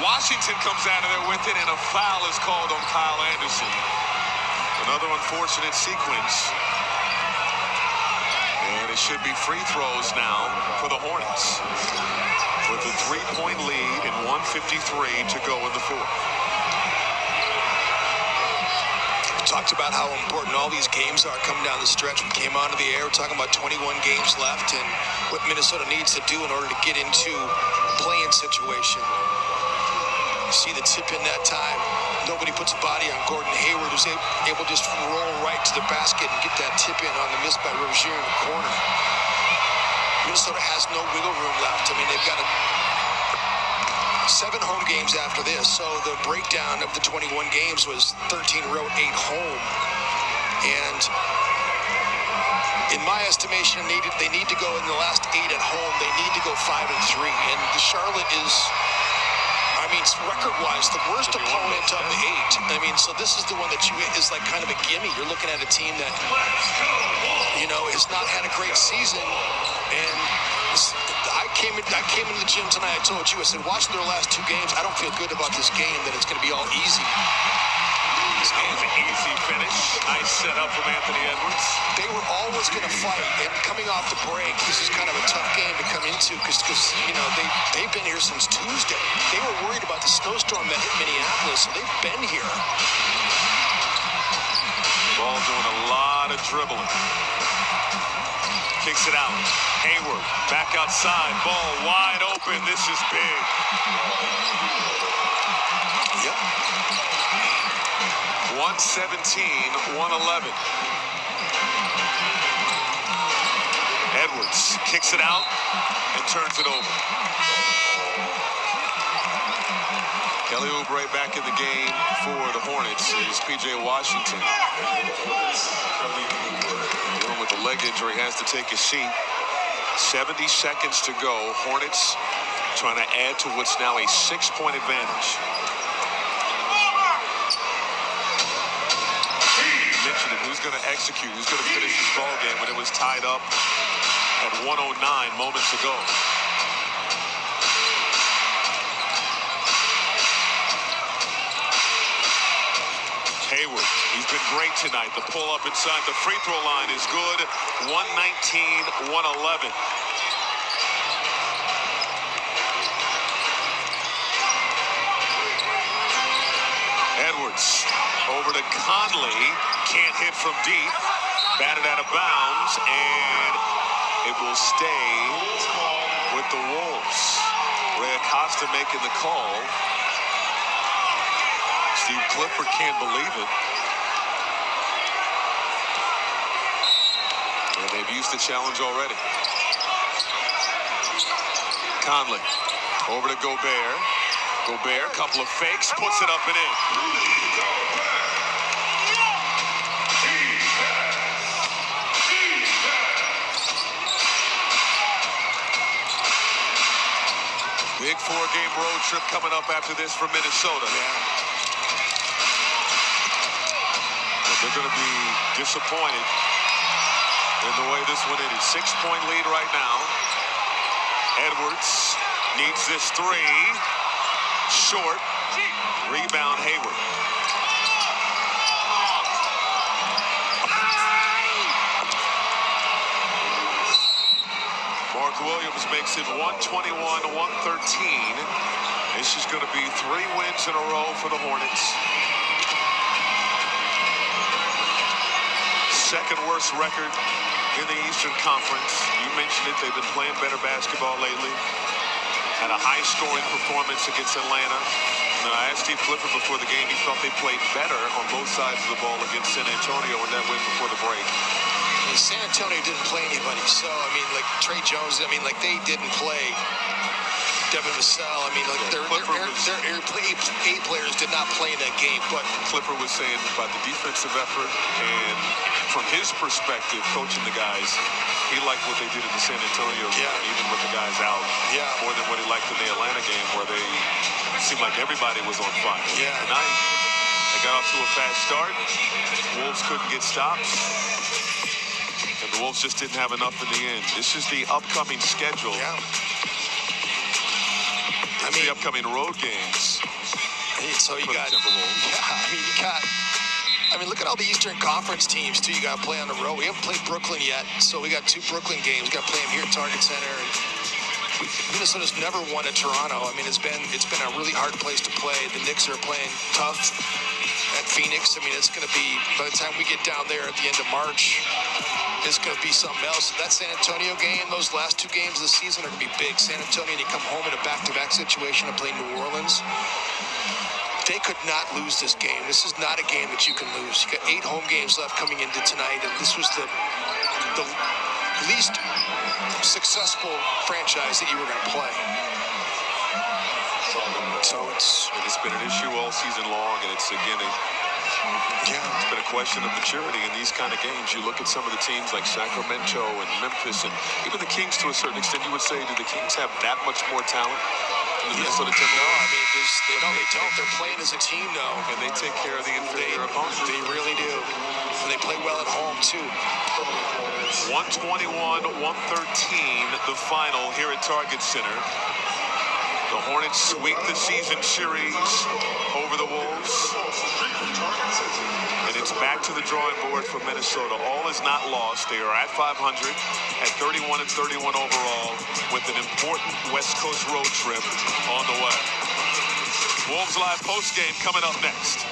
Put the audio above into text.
Washington comes out of there with it, and a foul is called on Kyle Anderson. Another unfortunate sequence. And it should be free throws now for the Hornets, with a 3-point lead and 1:53 to go in the fourth. Talked about how important all these games are coming down the stretch. We came onto the air, we're talking about 21 games left and what Minnesota needs to do in order to get into a play-in situation. You see the tip in that time. Nobody puts a body on Gordon Hayward, who's able to just roll right to the basket and get that tip in on the miss by Rozier in the corner. Minnesota has no wiggle room left. I mean, they've got 7 home games after this, so the breakdown of the 21 games was 13 road, 8 home. And in my estimation, they need to go in the last 8 at home. They need to go 5-3. And the Charlotte is, I mean, record-wise, the worst opponent of the 8. I mean, so this is the one that is like kind of a gimme. You're looking at a team that, you know, has not had a great season. And I came into the gym tonight. I told you, I said, watch their last 2 games. I don't feel good about this game, that it's going to be all easy. That was an easy finish. Nice setup from Anthony Edwards. They were always going to fight, and coming off the break, this is kind of a tough game to come into because you know, they've been here since Tuesday. They were worried about the snowstorm that hit Minneapolis, so they've been here. Ball doing a lot of dribbling. Kicks it out. Hayward back outside. Ball wide open. This is big. Yep. 117-111. Edwards kicks it out and turns it over. Kelly Oubre back in the game for the Hornets is P.J. Washington. Dealing with the leg injury, has to take a seat. 70 seconds to go. Hornets trying to add to what's now a 6-point advantage. You mentioned it. Who's going to execute? Who's going to finish this ball game when it was tied up at 109 moments ago? Hayward, he's been great tonight. The pull-up inside the free throw line is good. 119-111. Edwards over to Conley. Can't hit from deep. Batted out of bounds, and it will stay with the Wolves. Ray Acosta making the call. Steve Clifford can't believe it. And they've used the challenge already. Conley over to Gobert. Gobert, couple of fakes, puts it up and in. Big 4-game road trip coming up after this for Minnesota. Yeah. They're going to be disappointed in the way this one ended. 6-point lead right now. Edwards needs this 3. Short. Rebound Hayward. Mark Williams makes it 121-113. This is going to be 3 wins in a row for the Hornets. Second worst record in the Eastern Conference. You mentioned it, they've been playing better basketball lately. Had a high-scoring performance against Atlanta. And I asked Steve Clifford before the game, he felt they played better on both sides of the ball against San Antonio in that win before the break. And San Antonio didn't play anybody, so, I mean, like Trey Jones, I mean, like they didn't play Devin Vassell. I mean, like their A players did not play in that game. But Clifford was saying about the defensive effort, and from his perspective, coaching the guys, he liked what they did in the San Antonio game, even with the guys out, more than what he liked in the Atlanta game, where they seemed like everybody was on fire. Tonight, they got off to a fast start. Wolves couldn't get stops, and the Wolves just didn't have enough in the end. This is the upcoming schedule. the upcoming road games. So you got, look at all the Eastern Conference teams, too. You got to play on the road. We haven't played Brooklyn yet, so we got 2 Brooklyn games. We got to play them here at Target Center. And Minnesota's never won at Toronto. I mean, it's been a really hard place to play. The Knicks are playing tough at Phoenix. I mean, it's going to be, by the time we get down there at the end of March, it's going to be something else. That San Antonio game, those last 2 games of the season are going to be big. San Antonio, they come home in a back-to-back situation and play New Orleans. They could not lose this game. This is not a game that you can lose. You got 8 home games left coming into tonight, and this was the least successful franchise that you were going to play. So it's been an issue all season long, and it's again it's been a question of maturity in these kind of games. You look at some of the teams like Sacramento and Memphis, and even the Kings to a certain extent. You would say, do the Kings have that much more talent? The Minnesota Timberwolves. No, I mean, they don't. They're playing as a team, though. And they take care of the inferior opponents. They really do. And they play well at home, too. 121-113, the final here at Target Center. The Hornets sweep the season series over the Wolves. And it's back to the drawing board for Minnesota. All is not lost. They are at 500, at 31-31 overall, with an important West Coast road trip on the way. Wolves Live postgame coming up next.